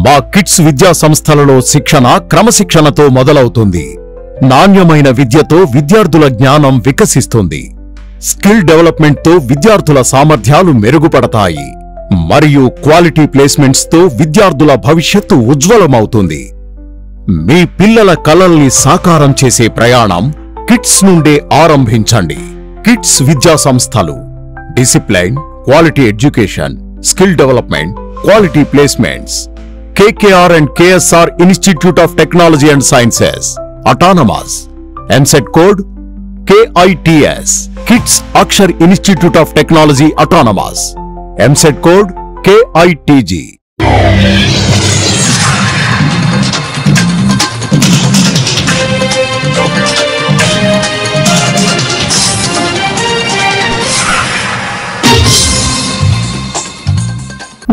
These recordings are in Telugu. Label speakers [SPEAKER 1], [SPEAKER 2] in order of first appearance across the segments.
[SPEAKER 1] మా కిడ్స్ విద్యా సంస్థలలో శిక్షణ క్రమశిక్షణతో మొదలవుతుంది. నాణ్యమైన విద్యతో విద్యార్థుల జ్ఞానం వికసిస్తుంది. స్కిల్ డెవలప్మెంట్తో విద్యార్థుల సామర్థ్యాలు మెరుగుపడతాయి మరియు క్వాలిటీ ప్లేస్మెంట్స్తో విద్యార్థుల భవిష్యత్తు ఉజ్వలమవుతుంది. మీ పిల్లల కలల్ని సాకారం చేసే ప్రయాణం కిడ్స్ నుండే ఆరంభించండి. కిడ్స్ విద్యా సంస్థలు discipline, quality education, skill development, quality placements. KKR and KSR Institute of Technology and Sciences, Autonomous. MSET code KITS, Kids Akshar Institute of Technology, Autonomous. MSET code KITG.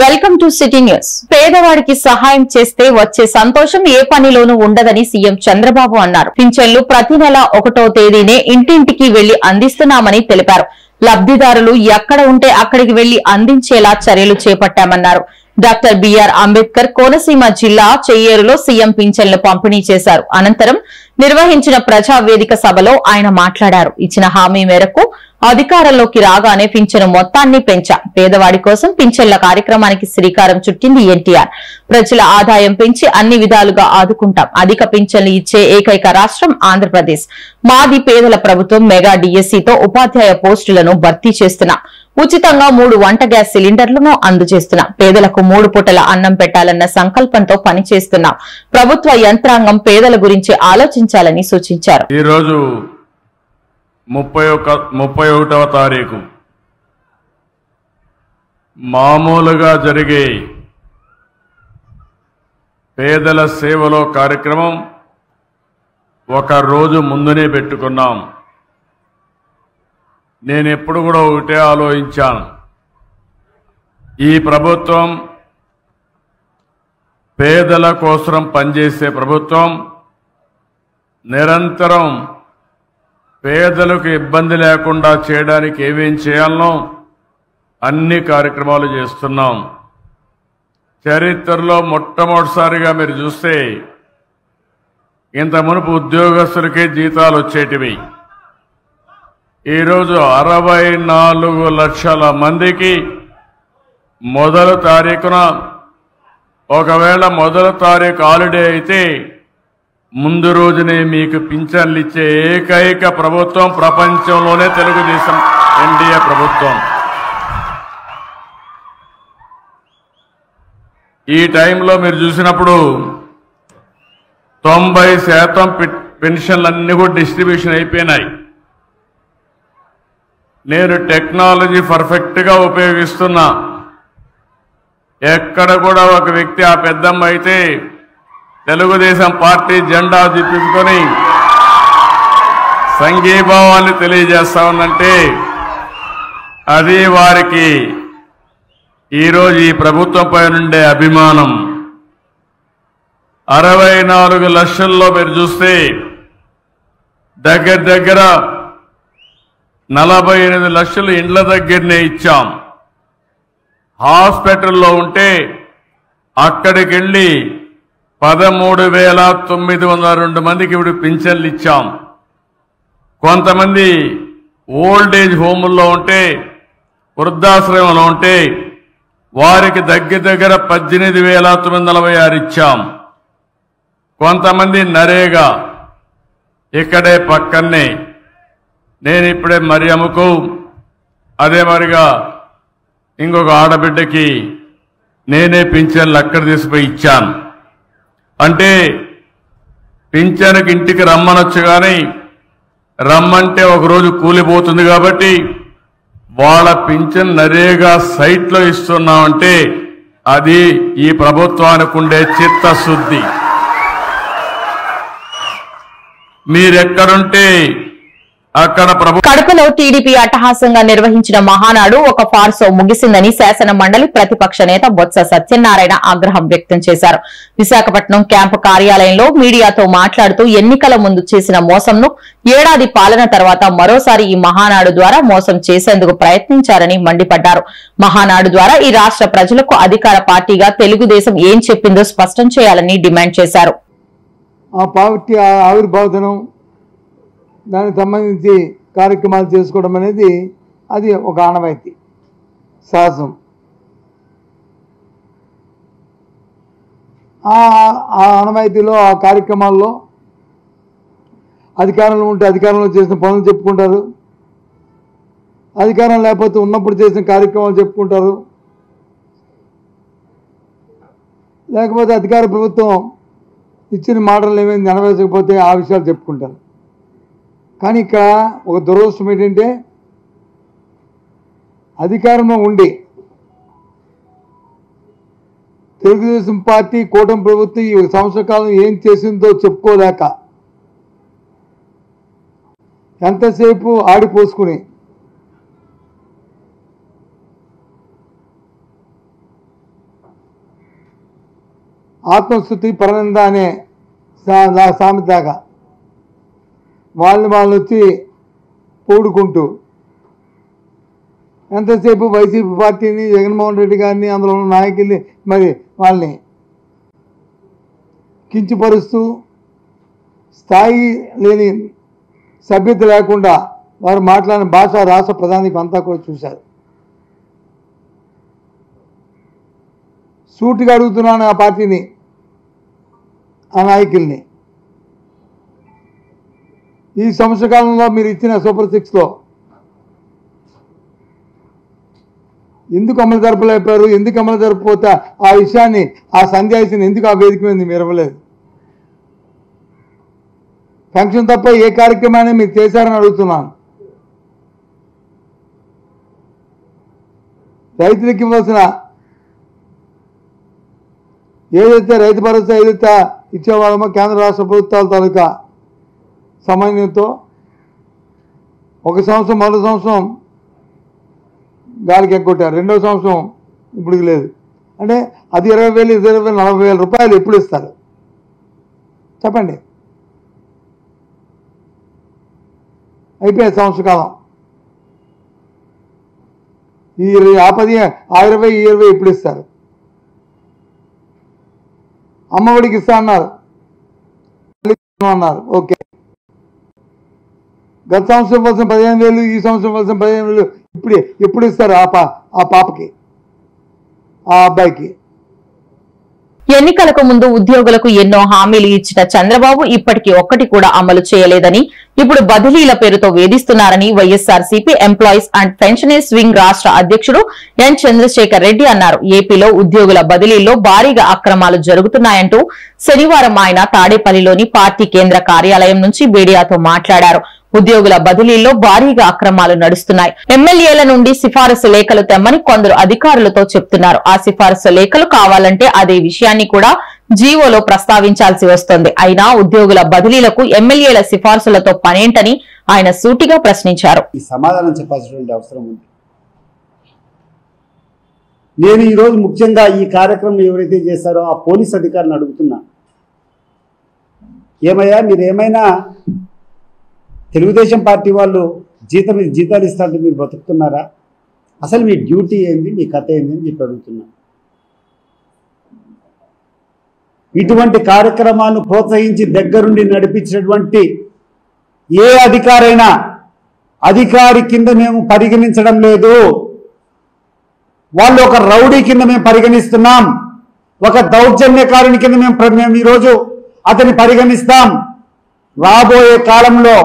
[SPEAKER 2] Welcome to city news. పేదవాడికి సహాయం చేస్తే వచ్చే సంతోషం ఏ పనిలోనూ ఉండదని సీఎం చంద్రబాబు అన్నారు. పింఛన్లు ప్రతి నెల 1వ తేదీనే ఇంటింటికి వెళ్లి అందిస్తున్నామని తెలిపారు. లబ్ధిదారులు ఎక్కడ ఉంటే అక్కడికి వెళ్లి అందించేలా చర్యలు చేపట్టామన్నారు. డాక్టర్ బిఆర్ అంబేద్కర్ కోనసీమ జిల్లా చెయ్యేరులో సీఎం పింఛన్లు పంపిణీ చేశారు. అనంతరం నిర్వహించిన ప్రజావేదిక సభలో ఆయన మాట్లాడారు. ఇచ్చిన హామీ మేరకు అధికారంలోకి రాగానే పింఛను మొత్తాన్ని పెంచాం. పేదవాడి కోసం పింఛన్ల కార్యక్రమానికి శ్రీకారం చుట్టింది ఎన్టీఆర్. ప్రజల ఆదాయం పెంచి అన్ని విధాలుగా ఆదుకుంటాం. అధిక పింఛన్లు ఇచ్చే ఏకైక రాష్ట్రం ఆంధ్రప్రదేశ్. మాది పేదల ప్రభుత్వం. మెగా డిఎస్సితో ఉపాధ్యాయ పోస్టులను భర్తీ చేస్తున్నాం. ఉచితంగా 3 వంట గ్యాస్ సిలిండర్లను అందజేస్తున్నాం. పేదలకు 3 పూటల అన్నం పెట్టాలన్న సంకల్పంతో పనిచేస్తున్నాం. ప్రభుత్వ యంత్రాంగం పేదల గురించి ఆలోచించాలని సూచించారు.
[SPEAKER 3] ఈ రోజు 31వ తారీఖు మామూలుగా జరిగే పేదల సేవలో కార్యక్రమం ఒక రోజు ముందునే పెట్టుకున్నాం. నేను ఎప్పుడు కూడా ఒకటే ఆలోచించాను, ఈ ప్రభుత్వం పేదల కోసం పనిచేసే ప్రభుత్వం. నిరంతరం పేదలకు ఇబ్బంది లేకుండా చేయడానికి ఏమేం చేయాలనో అన్ని కార్యక్రమాలు చేస్తున్నాం. చరిత్రలో మొట్టమొదటిసారిగా మీరు చూస్తే ఇంత మునుపు ఉద్యోగస్తులకే జీతాలు వచ్చేటివి. ఈరోజు 64 లక్షల మందికి మొదటి తారీఖున, ఒకవేళ మొదటి తారీఖు హాలిడే అయితే ముందు రోజునే మీకు పింఛన్లు ఇచ్చే ఏకైక ప్రభుత్వం ప్రపంచంలోనే తెలుగుదేశం ఎన్డీఏ ప్రభుత్వం. ఈ టైంలో మీరు చూసినప్పుడు 90% పెన్షన్లన్నీ కూడా డిస్ట్రిబ్యూషన్ అయిపోయినాయి. నేను టెక్నాలజీ పర్ఫెక్ట్గా ఉపయోగిస్తున్నా. ఎక్కడ కూడా ఒక వ్యక్తి, ఆ పెద్దమ్మ అయితే తెలుగుదేశం పార్టీ జెండా చూపించుకొని సంఘీభావాన్ని తెలియజేస్తా ఉందంటే అది వారికి ఈరోజు ఈ ప్రభుత్వంపై నుండే అభిమానం. 64 లక్షల్లో మీరు చూస్తే దగ్గర 48 లక్షలు ఇండ్ల దగ్గరనే ఇచ్చాం. హాస్పిటల్లో ఉంటే అక్కడికి వెళ్ళి 13,902 మందికి ఇప్పుడు పింఛన్లు ఇచ్చాం. కొంతమంది ఓల్డ్ ఏజ్ హోముల్లో ఉంటే, వృద్ధాశ్రమంలో ఉంటే వారికి దగ్గర 18,946 ఇచ్చాం. కొంతమంది నరేగా ఇక్కడే పక్కనే, నేను ఇప్పుడే మరియమ్మకు, అదే మరిగా ఇంకొక ఆడబిడ్డకి నేనే పింఛన్లు అక్కడ తీసుకుపోయి ఇచ్చాను. అంటే పింఛన్కి ఇంటికి రమ్మనొచ్చు, కానీ రమ్మంటే ఒకరోజు కూలిపోతుంది. కాబట్టి వాళ్ళ పింఛన్ నరేగా సైట్లో ఇస్తున్నామంటే అది ఈ ప్రభుత్వానికి ఉండే చిత్తశుద్ధి. మీరెక్కడుంటే అక్కడ
[SPEAKER 2] కడపలో టీడీపీ అట్టహాసంగా నిర్వహించిన మహానాడు ఒక ఫార్సో ముగిసిందని శాసన మండలి ప్రతిపక్ష నేత బొత్స సత్యనారాయణ ఆగ్రహం వ్యక్తం చేశారు. విశాఖపట్నం క్యాంపు కార్యాలయంలో మీడియాతో మాట్లాడుతూ ఎన్నికల ముందు చేసిన మోసంను ఏడాది పాలన తర్వాత మరోసారి ఈ మహానాడు ద్వారా మోసం చేసేందుకు ప్రయత్నించారని మండిపడ్డారు. మహానాడు ద్వారా ఈ రాష్ట్ర ప్రజలకు అధికార పార్టీగా తెలుగుదేశం ఏం చెప్పిందో స్పష్టం చేయాలని డిమాండ్ చేశారు.
[SPEAKER 4] ఆ పార్టీ ఆవిర్భావనం దానికి సంబంధించి కార్యక్రమాలు చేసుకోవడం అనేది అది ఒక ఆనవాయితీ, సహజం. ఆ ఆనవాయితీలో ఆ కార్యక్రమాల్లో అధికారంలో ఉంటే అధికారంలో చేసిన పనులు చెప్పుకుంటారు, అధికారం లేకపోతే ఉన్నప్పుడు చేసిన కార్యక్రమాలు చెప్పుకుంటారు, లేకపోతే అధికార ప్రభుత్వం ఇచ్చిన మాటలు ఏమైంది నెరవేర్చకపోతే ఆ విషయాలు చెప్పుకుంటారు. కానీ ఇక్కడ ఒక దురదృష్టం ఏంటంటే అధికారంలో ఉండి తెలుగుదేశం పార్టీ కూటమి ప్రభుత్వం ఈ సంవత్సర కాలం ఏం చేసిందో చెప్పుకోలేక ఎంతసేపు ఆడిపోసుకుని ఆత్మస్థుతి పరనింద అనే సామెతగా వాళ్ళు వచ్చి పూడుకుంటూ ఎంతసేపు వైసీపీ పార్టీని, జగన్మోహన్ రెడ్డి గారిని, అందులో ఉన్న నాయకుల్ని మరి వాళ్ళని కించపరుస్తూ స్థాయి లేని సభ్యత లేకుండా వారు మాట్లాడిన భాష రాష్ట్ర ప్రధానికి అంతా కూడా చూశారు. సూటిగా అడుగుతున్నాను ఆ పార్టీని, ఆ నాయకుల్ని, ఈ సంవత్సర కాలంలో మీరు ఇచ్చిన సూపర్ 6లో ఎందుకు అమలు జరపలేపారు, ఎందుకు అమలు జరపకపోతే ఆ విషయాన్ని, ఆ సందేశాన్ని ఎందుకు ఆ వేదిక మీద మీరు ఇవ్వలేదు? పెన్షన్ తప్ప ఏ కార్యక్రమాన్ని మీరు చేశారని అడుగుతున్నాను. రైతులకు ఇవ్వాల్సిన ఏదైతే రైతు భరోసా ఏదైతే ఇచ్చేవాళ్ళమో కేంద్ర రాష్ట్ర ప్రభుత్వాల తాలూకా సమన్వయంతో ఒక సంవత్సరం మరో సంవత్సరం గాలికి ఎగ్గొట్టారు, రెండో సంవత్సరం ఇప్పుడు లేదు. అంటే అది 20,000, 20,000, 40,000 రూపాయలు ఎప్పుడు ఇస్తారు చెప్పండి? అయిపోయాయి సంవత్సర కాలం. ఈ 10, ఆ 20, ఈ 20 ఎప్పుడు ఇస్తారు? అమ్మఒడికి ఇస్తా అన్నారు, ఓకే. గత సంవత్సరం ఇవ్వాల్సిన 15,000, ఈ సంవత్సరం ఇవ్వాల్సిన 15,000 ఎప్పుడు ఇస్తారు ఆ పాపకి, ఆ అబ్బాయికి?
[SPEAKER 2] ఎన్నికలకు ముందు ఉద్యోగులకు ఎన్నో హామీలు ఇచ్చిన చంద్రబాబు ఇప్పటికీ ఒక్కటి కూడా అమలు చేయలేదని, ఇప్పుడు బదిలీల పేరుతో వేధిస్తున్నారని YSRCP employees and pensioners wing రాష్ట్ర అధ్యక్షుడు ఎన్ చంద్రశేఖర్ రెడ్డి అన్నారు. ఏపీలో ఉద్యోగుల బదిలీల్లో భారీగా అక్రమాలు జరుగుతున్నాయంటూ శనివారం ఆయన తాడేపల్లిలోని పార్టీ కేంద్ర కార్యాలయం నుంచి మీడియాతో మాట్లాడారు. ఉద్యోగుల బదిలీల్లో భారీగా అక్రమాలు నడుస్తున్నాయి. ఎమ్మెల్యేల నుండి సిఫారసు లేఖలు తెమ్మని కొందరు అధికారులతో చెప్తున్నారు. ఆ సిఫారసు లేఖలు కావాలంటే అదే విషయాన్ని కూడా జీవోలో ప్రస్తావించాల్సి వస్తోంది. అయినా ఉద్యోగుల బదిలీలకు ఎమ్మెల్యేల సిఫార్సులతో పనేంటని ఆయన సూటిగా ప్రశ్నించారు.
[SPEAKER 5] సమాధానం చెప్పాల్సినటువంటి అవసరం ఉంది. నేను ఈరోజు ముఖ్యంగా ఈ కార్యక్రమం ఎవరైతే చేశారో ఆ పోలీస్ అధికారులను అడుగుతున్నా, ఏమయ్యా మీరు ఏమైనా తెలుగుదేశం పార్టీ వాళ్ళు జీతాలు ఇస్తారంటే మీరు బతుకుతున్నారా? అసలు మీ డ్యూటీ ఏంది, మీ కథ ఏంది అని చెప్పి అడుగుతున్నా. ఇటువంటి కార్యక్రమాలను ప్రోత్సహించి దగ్గరుండి నడిపించినటువంటి ఏ అధికారైనా అధికారి కింద మేము పరిగణించడం లేదు. వాళ్ళు ఒక రౌడీ కింద మేము పరిగణిస్తున్నాం, ఒక దౌర్జన్యకారుని కింద మేము ఈరోజు అతన్ని పరిగణిస్తాం. రాబోయే కాలంలో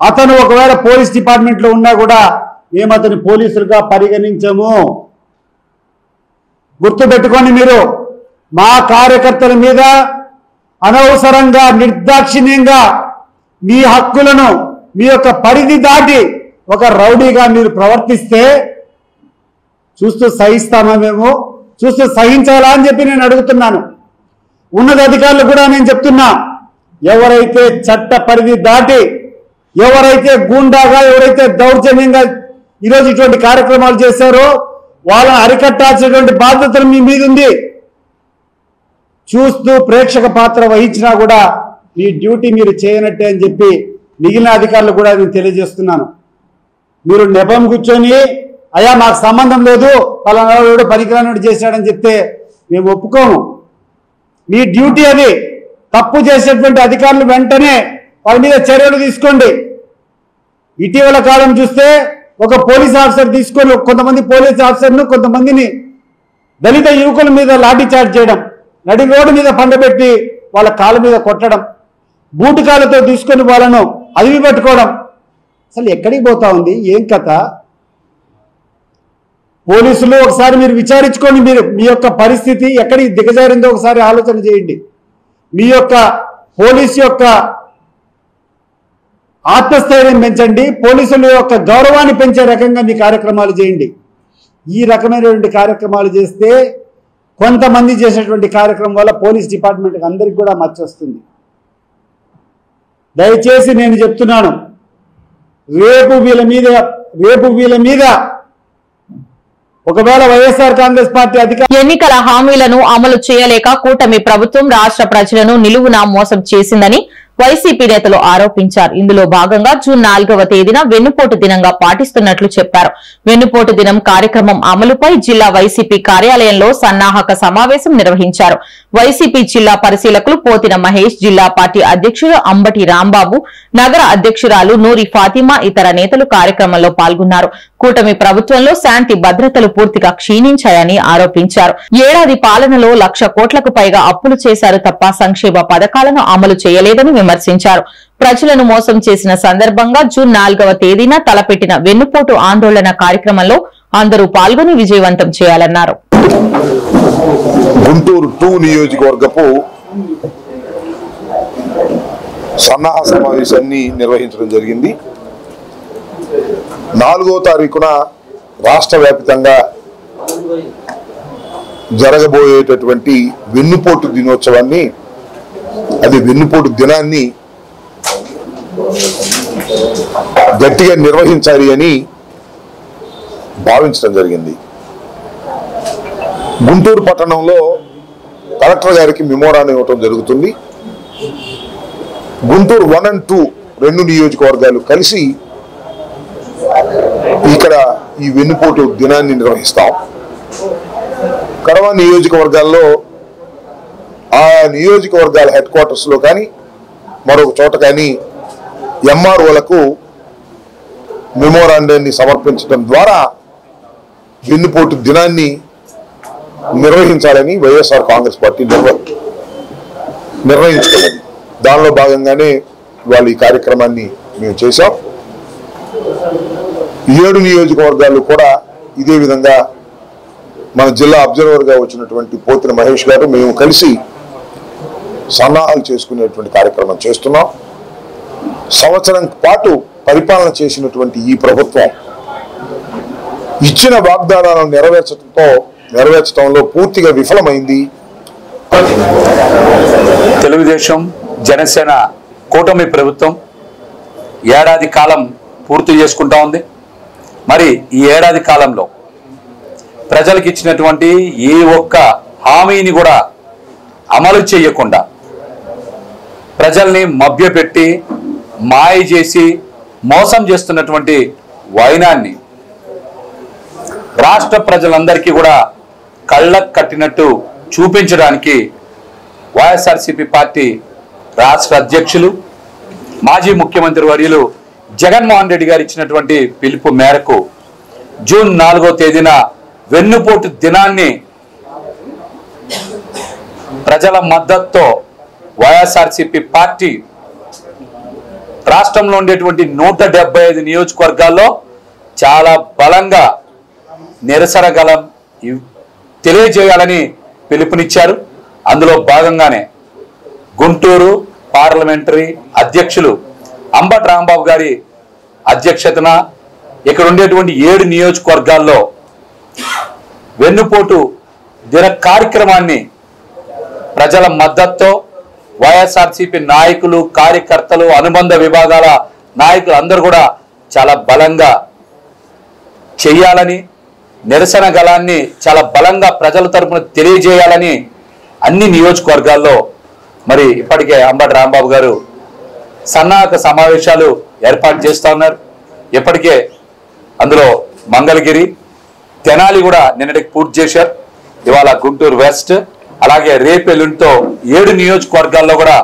[SPEAKER 5] అతను ఒకవేళ పోలీస్ డిపార్ట్మెంట్లో ఉన్నా కూడా మేము అతని పోలీసులుగా పరిగణించము. గుర్తుపెట్టుకోండి మీరు. మా కార్యకర్తల మీద అనవసరంగా నిర్దాక్షిణ్యంగా మీ హక్కులను మీ యొక్క పరిధి దాటి ఒక రౌడీగా మీరు ప్రవర్తిస్తే చూస్తూ సహిస్తామా? మేము చూస్తూ సహించాలా అని చెప్పి నేను అడుగుతున్నాను. ఉన్నతాధికారులు కూడా నేను చెప్తున్నా, ఎవరైతే చట్ట పరిధి దాటి ఎవరైతే గూండాగా ఎవరైతే దౌర్జన్యంగా ఈరోజు ఇటువంటి కార్యక్రమాలు చేశారో వాళ్ళని అరికట్టాల్సినటువంటి బాధ్యతలు మీ మీద ఉంది. చూస్తూ ప్రేక్షక పాత్ర వహించినా కూడా మీ డ్యూటీ మీరు చేయనట్టే అని చెప్పి మిగిలిన అధికారులు కూడా నేను తెలియజేస్తున్నాను. మీరు నెపం కూర్చొని అయ్యా మాకు సంబంధం లేదు పలానాడు పనికిరానుడు చేశాడని చెప్తే మేము ఒప్పుకోము. మీ డ్యూటీ అది. తప్పు చేసేటువంటి అధికారులు వెంటనే వాళ్ళ మీద చర్యలు తీసుకోండి. ఇటీవల కాలం చూస్తే ఒక పోలీస్ ఆఫీసర్ తీసుకొని కొంతమంది పోలీస్ ఆఫీసర్ను కొంతమందిని దళిత యువకుల మీద లాఠీ చార్జ్ చేయడం, నడి రోడ్డు మీద పండబెట్టి వాళ్ళ కాళ్ళ మీద కొట్టడం, బూటుకాలతో తీసుకొని వాళ్ళను అదివి పెట్టుకోవడం. అసలు ఎక్కడికి పోతా ఉంది? ఏం కథ? పోలీసులు ఒకసారి మీరు విచారించుకోండి. మీరు మీ యొక్క పరిస్థితి ఎక్కడికి దిగజారిందో ఒకసారి ఆలోచన చేయండి. మీ యొక్క పోలీసు యొక్క ఆత్మస్థైర్యం పెంచండి. పోలీసుల యొక్క గౌరవాన్ని పెంచే రకంగా మీ కార్యక్రమాలు చేయండి. ఈ రకమైనటువంటి కార్యక్రమాలు చేస్తే కొంతమంది చేసేటువంటి కార్యక్రమం వల్ల పోలీస్ డిపార్ట్మెంట్కి అందరికి కూడా మచ్చ వస్తుంది. దయచేసి నేను చెప్తున్నాను, రేపు వీళ్ళ మీద ఒకవేళ వైఎస్ఆర్ కాంగ్రెస్ పార్టీ
[SPEAKER 2] ఎన్నికల హామీలను అమలు చేయలేక కూటమి ప్రభుత్వం రాష్ట్ర ప్రజలను నిలువునా మోసం చేసిందని వైసీపీ నేతలు ఆరోపించారు. ఇందులో భాగంగా జూన్ 4వ తేదీన వెన్నుపోటు దినంగా పాటిస్తున్నట్లు చెప్పారు. వెన్నుపోటు దినం కార్యక్రమం అమలుపై జిల్లా వైసీపీ కార్యాలయంలో సన్నాహక సమావేశం నిర్వహించారు. వైసీపీ జిల్లా పరిశీలకులు పోతిన మహేష్, జిల్లా పార్టీ అధ్యక్షుడు అంబటి రాంబాబు, నగర అధ్యక్షురాలు నూరి ఫాతిమా ఇతర నేతలు కార్యక్రమంలో పాల్గొన్నారు. కూటమి ప్రభుత్వంలో శాంతి భద్రతలు పూర్తిగా క్షీణించాయని ఆరోపించారు. ఏడాది పాలనలో 1,00,000 కోట్లకు పైగా అప్పులు చేశారు తప్ప సంక్షేమ పథకాలను అమలు చేయలేదని విమర్శించారు. ప్రజలను మోసం చేసిన సందర్భంగా జూన్ 4వ తేదీన తలపెట్టిన వెన్నుపోటు ఆందోళన కార్యక్రమంలో అందరూ పాల్గొని విజయవంతం చేయాలన్నారు.
[SPEAKER 6] గుంటూరు 2 నియోజకవర్గపు సన్నాహ సమావేశాన్ని నిర్వహించడం జరిగింది. 4వ తారీఖున రాష్ట్ర వ్యాప్తంగా జరగబోయేటటువంటి వెన్నుపోటు దినోత్సవాన్ని, అది వెన్నుపోటు దినాన్ని గట్టిగా నిర్వహించాలి అని భావించడం జరిగింది. గుంటూరు పట్టణంలో కలెక్టర్ గారికి మెమోరాన్ని ఇవ్వటం జరుగుతుంది. గుంటూరు 1 and 2 2 నియోజకవర్గాలు కలిసి ఇక్కడ ఈ వెన్నుపోటు దినాన్ని నిర్వహిస్తాం. కడవ నియోజకవర్గాల్లో ఆ నియోజకవర్గాల హెడ్ క్వార్టర్స్లో కానీ మరొక చోట కానీ ఎంఆర్ఓలకు మెమోరాండాన్ని సమర్పించడం ద్వారా వెన్నుపోటు దినాన్ని నిర్వహించాలని వైఎస్ఆర్ కాంగ్రెస్ పార్టీ నిర్ణయించుకున్నది. దానిలో భాగంగానే వాళ్ళు ఈ కార్యక్రమాన్ని మేము చేశాం. 7 నియోజకవర్గాలు కూడా ఇదే విధంగా మన జిల్లా అబ్జర్వర్గా వచ్చినటువంటి పోతిన మహేష్ గారు మేము కలిసి సన్నాహాలు చేసుకునేటువంటి కార్యక్రమం చేస్తున్నాం. సంవత్సరం పాటు పరిపాలన చేసినటువంటి ఈ ప్రభుత్వం ఇచ్చిన వాగ్దానాలను నెరవేర్చడంలో పూర్తిగా విఫలమైంది.
[SPEAKER 7] తెలుగుదేశం జనసేన కూటమి ప్రభుత్వం ఏడాది కాలం పూర్తి చేసుకుంటా ఉంది. మరి ఈ ఏడాది కాలంలో ప్రజలకు ఇచ్చినటువంటి ఏ ఒక్క హామీని కూడా అమలు చేయకుండా ప్రజల్ని మభ్యపెట్టి మాయ చేసి మోసం చేస్తున్నటువంటి వైనాన్ని రాష్ట్ర ప్రజలందరికీ కూడా కళ్ళకు కట్టినట్టు చూపించడానికి వైఎస్ఆర్సీపీ పార్టీ రాష్ట్ర అధ్యక్షులు మాజీ ముఖ్యమంత్రి వర్యులు జగన్మోహన్ రెడ్డి గారు ఇచ్చినటువంటి పిలుపు మేరకు జూన్ 4వ తేదీన వెన్నుపోటు దినాన్ని ప్రజల మద్దతుతో వైఎస్ఆర్సీపీ పార్టీ రాష్ట్రంలో ఉండేటువంటి 175 నియోజకవర్గాల్లో చాలా బలంగా నిరసన గలం తెలియజేయాలని పిలుపునిచ్చారు. అందులో భాగంగానే గుంటూరు పార్లమెంటరీ అధ్యక్షులు అంబటి రాంబాబు గారి అధ్యక్షతన ఇక్కడ ఉండేటువంటి 7 నియోజకవర్గాల్లో వెన్నుపోటు దిన కార్యక్రమాన్ని ప్రజల మద్దతుతో వైఎస్ఆర్సీపీ నాయకులు, కార్యకర్తలు, అనుబంధ విభాగాల నాయకులు అందరూ కూడా చాలా బలంగా చేయాలని, నిరసన గళాన్ని చాలా బలంగా ప్రజల తరపున తెలియజేయాలని అన్ని నియోజకవర్గాల్లో మరి ఇప్పటికే అంబటి రాంబాబు గారు సన్నాహక సమావేశాలు ఏర్పాటు చేస్తూ ఉన్నారు. ఇప్పటికే అందులో మంగళగిరి, తెనాలి కూడా నిన్నటికి పూర్తి చేశారు. ఇవాళ గుంటూరు వెస్ట్, అలాగే రేపెల్లుండితో 7 నియోజకవర్గాల్లో కూడా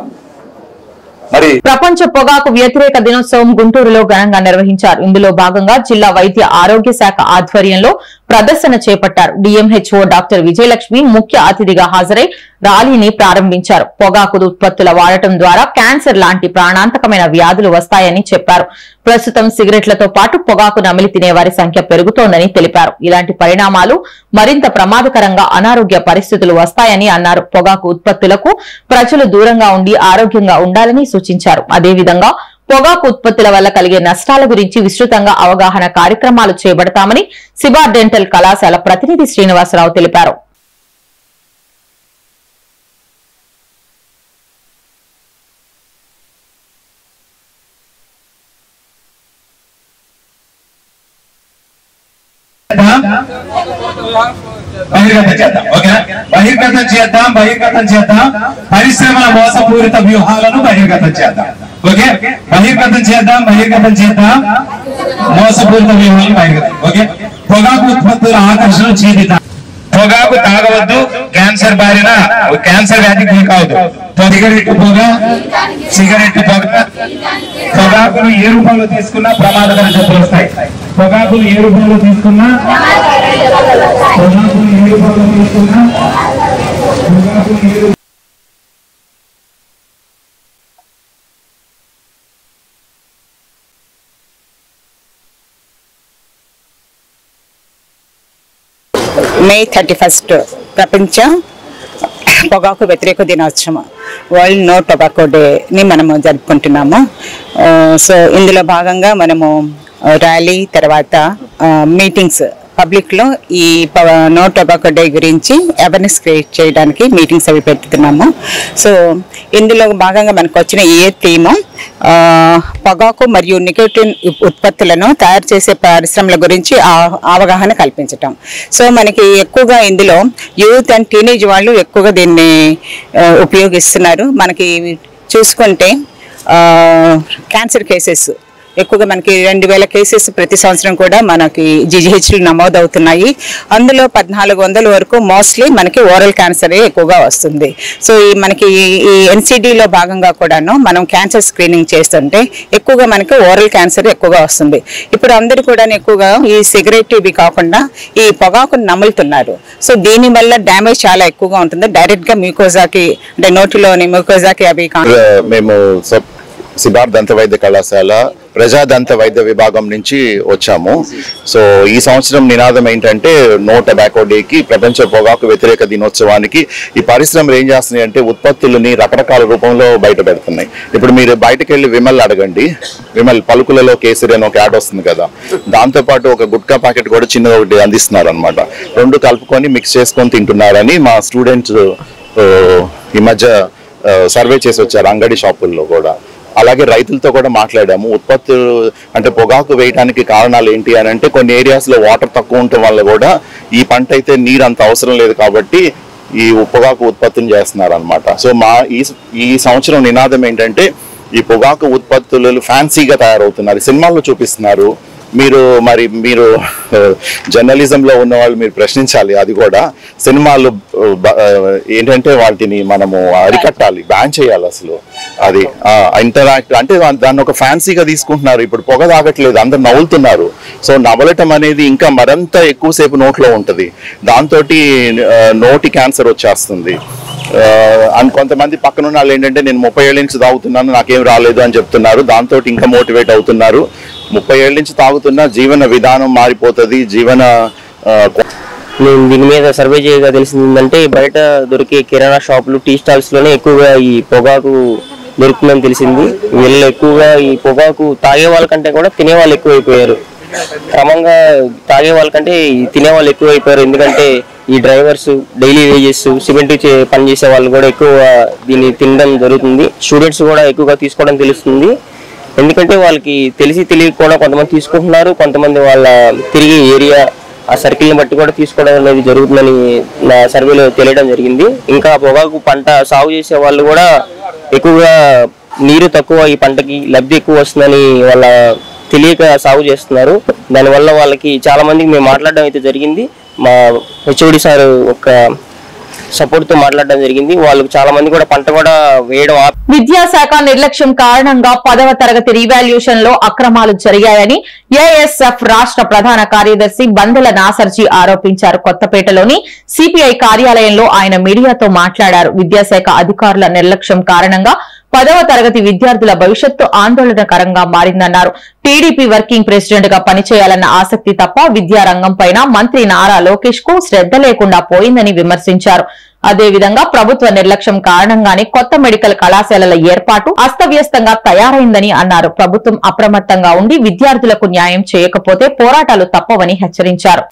[SPEAKER 7] మరి
[SPEAKER 2] ప్రపంచ పొగాకు వ్యతిరేక దినోత్సవం గుంటూరులో ఘనంగా నిర్వహించారు. ఇందులో భాగంగా జిల్లా వైద్య ఆరోగ్య శాఖ ఆధ్వర్యంలో ప్రదర్శన చేపట్టారు. డిఎంహెచ్ఓ డాక్టర్ విజయలక్ష్మి ముఖ్య అతిథిగా హాజరై ర్యాలీని ప్రారంభించారు. పొగాకు ఉత్పత్తుల వాడటం ద్వారా క్యాన్సర్ లాంటి ప్రాణాంతకమైన వ్యాధులు వస్తాయని చెప్పారు. ప్రస్తుతం సిగరెట్లతో పాటు పొగాకు నమిలి తినేవారి సంఖ్య పెరుగుతోందని తెలిపారు. ఇలాంటి పరిణామాలు మరింత ప్రమాదకరంగా అనారోగ్య పరిస్థితులు వస్తాయని అన్నారు. పొగాకు ఉత్పత్తులకు ప్రజలు దూరంగా ఉండి ఆరోగ్యంగా ఉండాలని సూచించారు. అదేవిధంగా పొగాకు ఉత్పత్తుల వల్ల కలిగే నష్టాల గురించి విస్తృతంగా అవగాహన కార్యక్రమాలు చేపడతామని సిబా డెంటల్ కళాశాల ప్రతినిధి శ్రీనివాసరావు తెలిపారు.
[SPEAKER 8] బహిర్గతం చేద్దాం పరిశ్రమల మోసపూరిత వ్యూహాలను బహిర్గతం చేద్దాం. ఓకే, బహిర్గతం చేద్దాం మోసపూరిత వ్యూహాలను బహిర్గతం. ఓకే, పొగాకు ఉత్పత్తుల ఆకర్షణ చేద్దాం. పొగాకు తాగవద్దు, క్యాన్సర్ బారిన క్యాన్సర్ వ్యాధికి గురి కావద్దు. సిగరెట్ పొగ పొగాకును ఏ రూపంలో తీసుకున్నా ప్రమాదకర జబ్బులు వస్తాయి. పొగాకును ఏ రూపంలో తీసుకున్నా
[SPEAKER 9] మే 31 ప్రపంచ పొగాకు వ్యతిరేక దినోత్సవం, వరల్డ్ నో టొబాకో డేని మనము జరుపుకుంటున్నాము. సో ఇందులో భాగంగా మనము ర్యాలీ తర్వాత మీటింగ్స్ పబ్లిక్లో ఈ నో టొబాకో డే గురించి అవేర్నెస్ క్రియేట్ చేయడానికి మీటింగ్స్ అవి పెడుతున్నాము. సో ఇందులో భాగంగా మనకు వచ్చిన థీము పొగాకు మరియు నికోటిన్ ఉత్పత్తులను తయారు చేసే పరిశ్రమల గురించి అవగాహన కల్పించటం. సో మనకి ఎక్కువగా ఇందులో యూత్ అండ్ టీనేజ్ వాళ్ళు ఎక్కువగా దీన్ని ఉపయోగిస్తున్నారు. మనకి చూసుకుంటే క్యాన్సర్ కేసెస్ ఎక్కువగా మనకి 2000 కేసెస్ ప్రతి సంవత్సరం కూడా మనకి జీజీహెచ్లు నమోదవుతున్నాయి. అందులో 1400 వరకు మోస్ట్లీ మనకి ఓరల్ క్యాన్సరే ఎక్కువగా వస్తుంది. సో మనకి ఈ ఎన్సిడిలో భాగంగా కూడాను మనం క్యాన్సర్ స్క్రీనింగ్ చేస్తుంటే ఎక్కువగా మనకి ఓరల్ క్యాన్సర్ ఎక్కువగా వస్తుంది. ఇప్పుడు అందరూ కూడా ఎక్కువగా ఈ సిగరెట్ ఇవి కాకుండా ఈ పొగాకును నములుతున్నారు. సో దీనివల్ల డ్యామేజ్ చాలా ఎక్కువగా ఉంటుంది. డైరెక్ట్గా మ్యూకోజాకి అంటే నోటిలోని మ్యూకోజాకి అవి
[SPEAKER 10] మేము సిబా దంత వైద్య కళాశాల ప్రజా దంత వైద్య విభాగం నుంచి వచ్చాము. సో ఈ సంవత్సరం నినాదం ఏంటంటే నో టొబాకో డేకి, ప్రపంచ పొగాకు వ్యతిరేక దినోత్సవానికి ఈ పరిశ్రమలు ఏం చేస్తున్నాయి అంటే ఉత్పత్తులని రకరకాల రూపంలో బయట పెడుతున్నాయి. ఇప్పుడు మీరు బయటకు వెళ్ళి విమల్ అడగండి, విమల్ పలుకులలో కేసరి అని ఒక యాడ్ వస్తుంది కదా, దాంతోపాటు ఒక గుట్కా ప్యాకెట్ కూడా చిన్నది ఒకటి అందిస్తున్నారు అనమాట. 2 కలుపుకొని మిక్స్ చేసుకొని తింటున్నారని మా స్టూడెంట్స్ ఈ మధ్య సర్వే చేసి వచ్చారు అంగడి షాపుల్లో కూడా. అలాగే రైతులతో కూడా మాట్లాడాము. ఉత్పత్తులు అంటే పొగాకు వేయడానికి కారణాలు ఏంటి అని అంటే కొన్ని ఏరియాస్లో వాటర్ తక్కువ ఉండటం వల్ల కూడా ఈ పంట అయితే నీరు అంత అవసరం లేదు కాబట్టి ఈ పొగాకు ఉత్పత్తిని చేస్తున్నారు అనమాట. సో ఈ సంవత్సరం నినాదం ఏంటంటే ఈ పొగాకు ఉత్పత్తులు ఫ్యాన్సీగా తయారవుతున్నారు, సినిమాల్లో చూపిస్తున్నారు. మీరు జర్నలిజంలో ఉన్న వాళ్ళు మీరు ప్రశ్నించాలి. అది కూడా సినిమాలు ఏంటంటే వాటిని మనము అరికట్టాలి, బ్యాన్ చేయాలి. అసలు అది ఇంటరాక్ట్ అంటే దాన్ని ఒక ఫ్యాన్సీగా తీసుకుంటున్నారు. ఇప్పుడు పొగ తాగట్లేదు, అందరు నవ్వులుతున్నారు. సో నవ్వలటం అనేది ఇంకా మరింత ఎక్కువసేపు నోట్లో ఉంటుంది, దాంతో నోటి క్యాన్సర్ వచ్చేస్తుంది. అండ్ కొంతమంది పక్కన ఉన్న వాళ్ళు ఏంటంటే నేను 30 ఏళ్ళ నుంచి తాగుతున్నాను నాకేం రాలేదు అని చెప్తున్నారు. దాంతో ఇంకా మోటివేట్ అవుతున్నారు. 30 ఏళ్ళ నుంచి తాగుతున్నా జీవన విధానం మారిపోతుంది.
[SPEAKER 11] నేను దీని మీద సర్వే చేయగా తెలిసింది ఏంటంటే బయట దొరికే కిరాణా షాపులు, టీ స్టాల్స్ లోనే ఎక్కువగా ఈ పొగాకు దొరుకుతుందని తెలిసింది. వీళ్ళు ఎక్కువగా ఈ పొగాకు తాగే వాళ్ళకంటే కూడా తినేవాళ్ళు ఎక్కువైపోయారు. క్రమంగా తాగే వాళ్ళకంటే తినేవాళ్ళు ఎక్కువైపోయారు. ఎందుకంటే ఈ డ్రైవర్స్, డైలీ వేజెస్, సిమెంట్ పని చేసే వాళ్ళు కూడా ఎక్కువ దీన్ని తినడం జరుగుతుంది. స్టూడెంట్స్ కూడా ఎక్కువగా తీసుకోవడం తెలుస్తుంది. ఎందుకంటే వాళ్ళకి తెలిసి తెలియక కూడా కొంతమంది తీసుకుంటున్నారు, కొంతమంది వాళ్ళ తిరిగి ఏరియా ఆ సర్కిల్ని బట్టి కూడా తీసుకోవడం అనేది జరుగుతుందని నా సర్వేలో తెలియడం జరిగింది. ఇంకా పొగాకు పంట సాగు చేసే వాళ్ళు కూడా ఎక్కువగా నీరు తక్కువ, ఈ పంటకి లబ్ధి ఎక్కువ వస్తుందని వాళ్ళ తెలియక సాగు చేస్తున్నారు. దానివల్ల వాళ్ళకి చాలా మందికి మేము మాట్లాడడం అయితే జరిగింది. మా హెచ్ఓడి సార్ ఒక సపోర్ట్ తో మాట్లాడడం జరిగింది. వాళ్ళకి చాలా మంది కూడా పంట కూడా వేయడం.
[SPEAKER 2] విద్యాశాఖ నిర్లక్ష్యం కారణంగా 10వ తరగతి రీవాల్యూషన్ లో అక్రమాలు జరిగాయని ఏఎస్ఎఫ్ రాష్ట్ర ప్రధాన కార్యదర్శి బందెల నాసర్జీ ఆరోపించారు. కొత్తపేటలోని సిపిఐ కార్యాలయంలో ఆయన మీడియాతో మాట్లాడారు. విద్యాశాఖ అధికారుల నిర్లక్ష్యం కారణంగా 10వ తరగతి విద్యార్థుల భవిష్యత్తు ఆందోళనకరంగా మారిందన్నారు. టీడీపీ వర్కింగ్ ప్రెసిడెంట్ గా పనిచేయాలన్న ఆసక్తి తప్ప విద్యారంగం పైన మంత్రి నారా లోకేష్ కు శ్రద్ధ లేకుండా పోయిందని విమర్శించారు. అదేవిధంగా ప్రభుత్వ నిర్లక్ష్యం కారణంగానే కొత్త మెడికల్ కళాశాలల ఏర్పాటు అస్తవ్యస్తంగా తయారైందని అన్నారు. ప్రభుత్వం అప్రమత్తంగా ఉండి విద్యార్థులకు న్యాయం చేయకపోతే పోరాటాలు తప్పవని హెచ్చరించారు.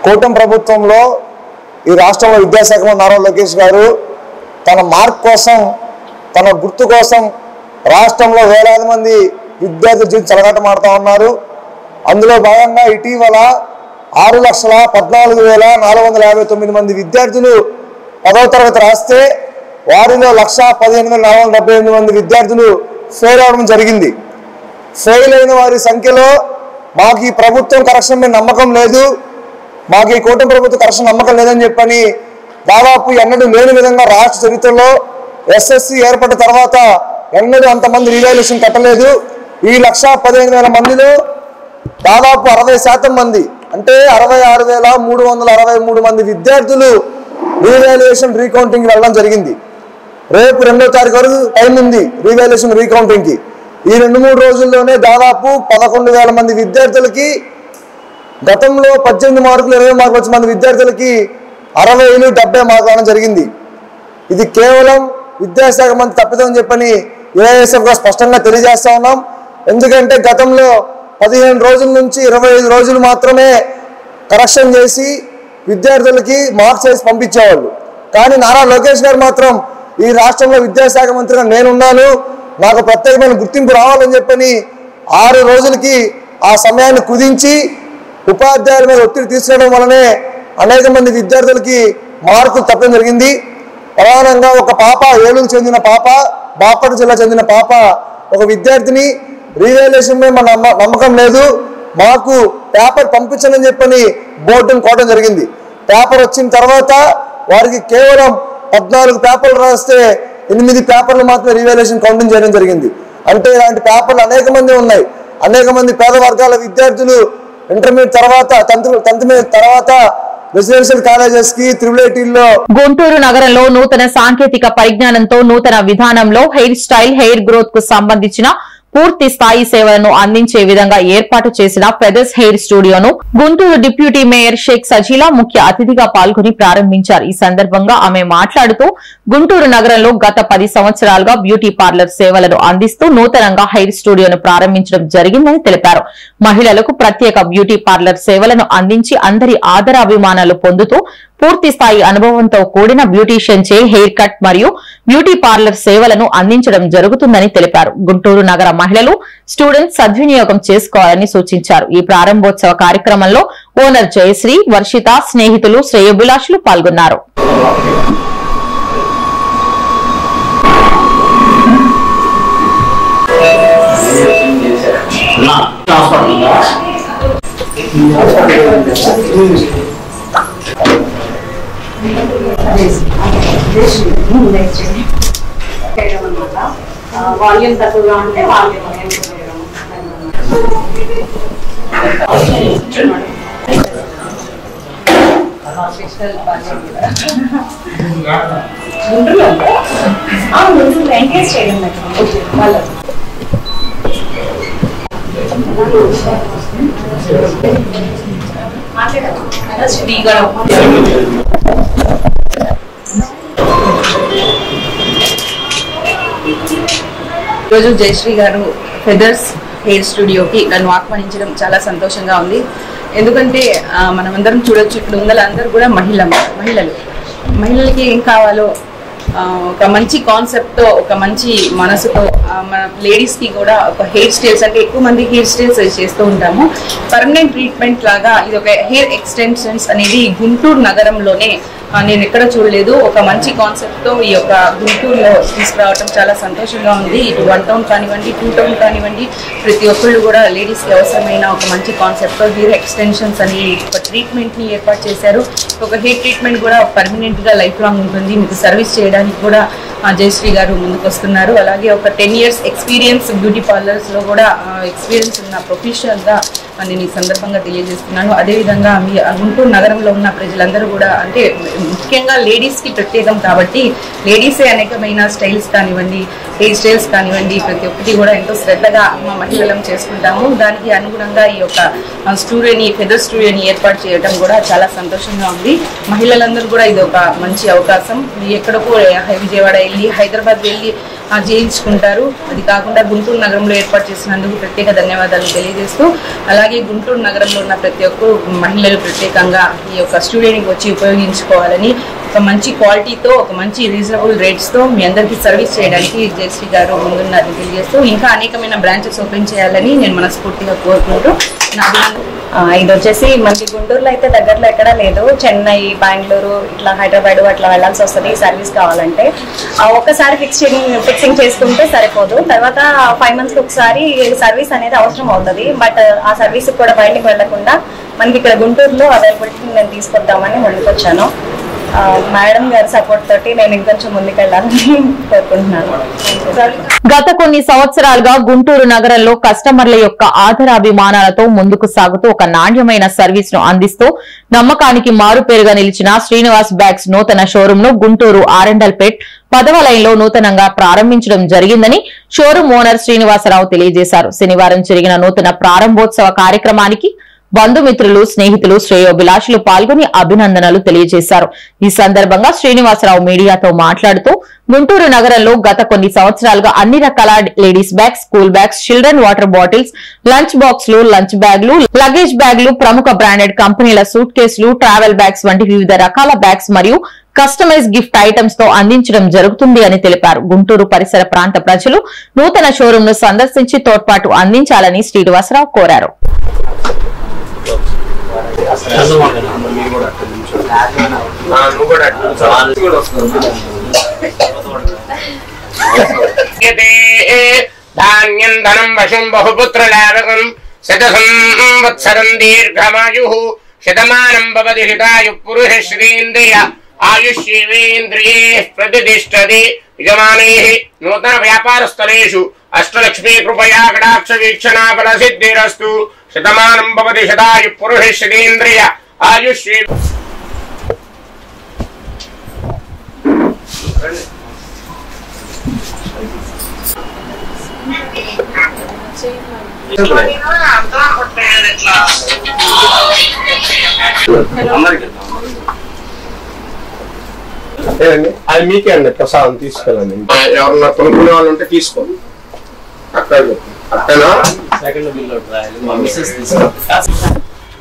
[SPEAKER 5] కూటమి ప్రభుత్వంలో ఈ రాష్ట్రంలో విద్యాశాఖ మంత్రి నారా లోకేష్ గారు తన మార్క్ కోసం, తన గుర్తు కోసం రాష్ట్రంలో వేలాది మంది విద్యార్థుల జీవితం చెలగాటమాడుతూ ఉన్నారు. అందులో భాగంగా ఇటీవల 6,14,459 మంది విద్యార్థులు 10వ తరగతి రాస్తే వారిలో 1,15,478 మంది విద్యార్థులు ఫెయిల్ అవడం జరిగింది. ఫెయిల్ అయిన వారి సంఖ్యలో మాకు ఈ ప్రభుత్వం కరెక్షన్ మీద నమ్మకం లేదు, మాకు ఈ కూటమి ప్రభుత్వ కరెక్షన్ నమ్మకం లేదని చెప్పని దాదాపు ఎన్నడూ లేని విధంగా రాష్ట్ర చరిత్రలో ఎస్ఎస్సి ఏర్పడిన తర్వాత ఎన్నడూ అంతమంది రీవాల్యూషన్ కట్టలేదు. ఈ 1,15,000 మందిలో దాదాపు 60% మంది అంటే 66,363 మంది విద్యార్థులు రీవాల్యూషన్ రీకౌంటింగ్ వెళ్ళడం జరిగింది. రేపు 2వ తారీఖు వరకు టైం ఉంది రీవాల్యూషన్ రీకౌంటింగ్కి. ఈ 2-3 రోజుల్లోనే దాదాపు 11,000 మంది విద్యార్థులకి, గతంలో 18 మార్కులు 20 మార్కులు వచ్చిన మంది విద్యార్థులకి 60, 70 మార్కులు రావడం జరిగింది. ఇది కేవలం విద్యాశాఖ మంత్రి తప్పిదం చెప్పని ఏఐఎస్ఎఫ్గా స్పష్టంగా తెలియజేస్తా ఉన్నాం. ఎందుకంటే గతంలో 15 రోజుల నుంచి 25 రోజులు మాత్రమే కరెక్షన్ చేసి విద్యార్థులకి మార్క్స్ వేసి పంపించేవాళ్ళు. కానీ నారా లోకేష్ గారు మాత్రం ఈ రాష్ట్రంలో విద్యాశాఖ మంత్రిగా నేనున్నాను, నాకు ప్రత్యేకమైన గుర్తింపు రావాలని చెప్పని 6 రోజులకి ఆ సమయాన్ని కుదించి ఉపాధ్యాయుల మీద ఒత్తిడి తీసుకురావడం వల్లనే అనేక మంది విద్యార్థులకి మార్కులు తప్పడం జరిగింది. ప్రధానంగా ఒక పాప, ఏలూరు చెందిన పాప, బాపట్ల జిల్లా చెందిన పాప, ఒక విద్యార్థిని రీవాల్యూషన్ మీద మన నమ్మకం లేదు, మాకు పేపర్ పంపించని చెప్పని బోర్డును కోవడం జరిగింది. పేపర్ వచ్చిన తర్వాత వారికి కేవలం 14 పేపర్లు రాస్తే 8 పేపర్లు మాత్రమే రీవాల్యూషన్ కౌంటింగ్ చేయడం జరిగింది. అంటే ఇలాంటి పేపర్లు అనేక మంది ఉన్నాయి. అనేక మంది పేద వర్గాల విద్యార్థులు ఇంటర్మీడియట్ తర్వాత 10th తర్వాత రెసిడెన్షియల్ కాలేజెస్ కి త్రిబుల్
[SPEAKER 2] గుంటూరు నగరంలో నూతన సాంకేతిక పరిజ్ఞానంతో నూతన విధానంలో హెయిర్ స్టైల్, హెయిర్ గ్రోత్ కు సంబంధించిన పూర్తి స్థాయి సేవలను అందించే విధంగా ఏర్పాటు చేసిన ఫెదర్స్ హెయిర్ స్టూడియోను గుంటూరు డిప్యూటీ మేయర్ షేక్ సజీలా ముఖ్య అతిథిగా పాల్గొని ప్రారంభించారు. ఈ సందర్భంగా ఆమె మాట్లాడుతూ గుంటూరు నగరంలో గత 10 సంవత్సరాలుగా బ్యూటీ పార్లర్ సేవలను అందిస్తూ నూతనంగా హెయిర్ స్టూడియోను ప్రారంభించడం జరిగిందని తెలిపారు. మహిళలకు ప్రత్యేక బ్యూటీ పార్లర్ సేవలను అందించి అందరి ఆదరాభిమానాలు పొందుతూ పూర్తి స్థాయి అనుభవంతో కూడిన బ్యూటీషియన్ చే హెయిర్ కట్ మరియు బ్యూటీ పార్లర్ సేవలను అందించడం జరుగుతుందని తెలిపారు. గుంటూరు నగర మహిళలు, స్టూడెంట్స్ సద్వినియోగం చేసుకోవాలని సూచించారు. ఈ ప్రారంభోత్సవ కార్యక్రమంలో ఓనర్ జయశ్రీ, వర్షిత, స్నేహితులు, శ్రేయోభిలాషులు పాల్గొన్నారు.
[SPEAKER 12] వాల్యూమ్ తక్కువగా ఉంటే వాల్యూమ్ ఎంకరేజ్ చేయడం వాళ్ళు
[SPEAKER 13] ఈరోజు జయశ్రీ గారు ఫెదర్స్ హెయిర్ స్టూడియోకి నన్ను ఆహ్వానించడం చాలా సంతోషంగా ఉంది. ఎందుకంటే మనమందరం చూడొచ్చు, ఇక్కడ ఉన్న అందరూ కూడా మహిళలకి ఏం కావాలో ఒక మంచి కాన్సెప్ట్తో, ఒక మంచి మనసుతో మన లేడీస్కి కూడా ఒక హెయిర్ స్టైల్స్, అంటే ఎక్కువ మంది హెయిర్ స్టైల్స్ చేస్తూ ఉంటాము. పర్మనెంట్ ట్రీట్మెంట్ లాగా ఇది ఒక హెయిర్ ఎక్స్టెన్షన్స్ అనేది గుంటూరు నగరంలోనే నేను ఎక్కడ చూడలేదు. ఒక మంచి కాన్సెప్ట్తో ఈ యొక్క గుంటూరులో తీసుకురావడం చాలా సంతోషంగా ఉంది. ఇటు 1 టౌన్ కానివ్వండి, 2 టౌన్ కానివ్వండి, ప్రతి ఒక్కళ్ళు కూడా లేడీస్కి అవసరమైన ఒక మంచి కాన్సెప్ట్తో హెయిర్ ఎక్స్టెన్షన్స్ అని ఒక ట్రీట్మెంట్ని ఏర్పాటు చేశారు. ఒక హెయిర్ ట్రీట్మెంట్ కూడా పర్మనెంట్గా లైఫ్ లాంగ్ ఉంటుంది. మీకు సర్వీస్ చేయడానికి కూడా జయశ్రీ గారు ముందుకు వస్తున్నారు. అలాగే ఒక 10 years ఎక్స్పీరియన్స్ బ్యూటీ పార్లర్స్లో కూడా ఎక్స్పీరియన్స్ ఉన్న ప్రొఫెషనల్గా నేను ఈ సందర్భంగా తెలియజేస్తున్నాను. అదేవిధంగా మీ గుంటూరు నగరంలో ఉన్న ప్రజలందరూ కూడా, అంటే ముఖ్యంగా లేడీస్కి ప్రత్యేకం కాబట్టి లేడీసే అనేకమైన స్టైల్స్ కానివ్వండి, హెయిర్ స్టైల్స్ కానివ్వండి, ప్రతి ఒక్కటి కూడా ఎంతో శ్రద్ధగా మా మహిళలం చేసుకుంటాము. దానికి అనుగుణంగా ఈ యొక్క ఫెదర్ స్టూడియోని ఏర్పాటు చేయడం కూడా చాలా సంతోషంగా ఉంది. మహిళలందరూ కూడా ఇది ఒక మంచి అవకాశం. ఎక్కడికో విజయవాడ వెళ్ళి, హైదరాబాద్ వెళ్ళి చేయించుకుంటారు. అది కాకుండా గుంటూరు నగరంలో ఏర్పాటు చేసినందుకు ప్రత్యేక ధన్యవాదాలు తెలియజేస్తూ, అలాగే గుంటూరు నగరంలో ఉన్న ప్రతి ఒక్కరు మహిళలు ప్రత్యేకంగా ఈ యొక్క స్టూడియోకి వచ్చి ఉపయోగించుకోవాలని, ఒక మంచి క్వాలిటీతో, ఒక మంచి రీజనబుల్ రేట్స్తో మీ అందరికీ సర్వీస్ చేయడానికి జయశ్రీ గారు ముందున్నారని తెలియజేస్తూ, ఇంకా అనేకమైన బ్రాంచెస్ ఓపెన్ చేయాలని నేను మనస్ఫూర్తిగా కోరుకుంటూ
[SPEAKER 12] ఇది వచ్చేసి మనకి గుంటూరులో అయితే దగ్గరలో ఎక్కడా లేదు. చెన్నై, బెంగళూరు, ఇట్లా హైదరాబాద్ అట్లా వెళ్ళాల్సి వస్తుంది సర్వీస్ కావాలంటే. ఒక్కసారి ఫిక్సింగ్ చేసుకుంటే సరిపోదు. తర్వాత 5 monthsకి ఒకసారి సర్వీస్ అనేది అవసరం అవుతుంది. బట్ ఆ సర్వీస్ కూడా బయటకు వెళ్లకుండా మనకి ఇక్కడ గుంటూరులో అవైలబిలిటీ నేను తీసుకొద్దామని ముందుకొచ్చాను. మేడం గారి సపోర్ట్ తోటి నేను ఇంకొంచెం ముందుకెళ్ళాలని కోరుకుంటున్నాను.
[SPEAKER 2] గత కొన్ని సంవత్సరాలుగా గుంటూరు నగరంలో కస్టమర్ల యొక్క ఆదరాభిమానాలతో ముందుకు సాగుతూ ఒక నాణ్యమైన సర్వీస్ ను అందిస్తూ నమ్మకానికి మారుపేరుగా నిలిచిన శ్రీనివాస్ బ్యాగ్స్ నూతన షోరూమ్ ను గుంటూరు ఆరెండల్పేట్ 10వ లైన్లో నూతనంగా ప్రారంభించడం జరిగిందని షోరూమ్ ఓనర్ శ్రీనివాసరావు తెలియజేశారు. శనివారం జరిగిన నూతన ప్రారంభోత్సవ కార్యక్రమానికి బంధుమిత్రులు, స్నేహితులు, శ్రేయోభిలాషులు పాల్గొని అభినందనలు తెలియజేశారు. ఈ సందర్భంగా శ్రీనివాసరావు మీడియాతో మాట్లాడుతూ, గుంటూరు నగరంలో గత కొన్ని సంవత్సరాలుగా అన్ని రకాల ladies bags, school bags, children water bottles, lunch బాక్స్లు, లంచ్ బ్యాగ్లు, లగేజ్ బ్యాగ్లు, ప్రముఖ బ్రాండెడ్ కంపెనీల సూట్ కేసులు, ట్రావెల్ బ్యాగ్స్ వంటి వివిధ రకాల బ్యాగ్స్ మరియు కస్టమైజ్ గిఫ్ట్ ఐటమ్స్ తో అందించడం జరుగుతుంది అని తెలిపారు. గుంటూరు పరిసర ప్రాంత ప్రజలు నూతన షోరూమ్ ను సందర్శించి తోడ్పాటు అందించాలని శ్రీనివాసరావు కోరారు.
[SPEAKER 14] ధాన్యం ధనం వశం బహుపుత్రలాభకం శతసంవత్సరం దీర్ఘమాయుః శతమానం భవతి హితాయు పురుష శ్రీంద్రియ ఆయుష్యేంద్రియే ప్రతిష్టతి యజమానైః నూతన వ్యాపారస్థలేషు అష్టలక్ష్మీ కృపయా కటాక్ష వీక్షణా ఫల సిద్ధిరస్తు శతమానం భవతి శతాయు పురుష శ్రీంద్రియ ఆయుష్యే.
[SPEAKER 15] అది మీకే అండి ప్రసాదం తీసుకెళ్ళండి. ఎవరన్నా కొనుక్కునే వాళ్ళు ఉంటే తీసుకోండి. అక్కడనా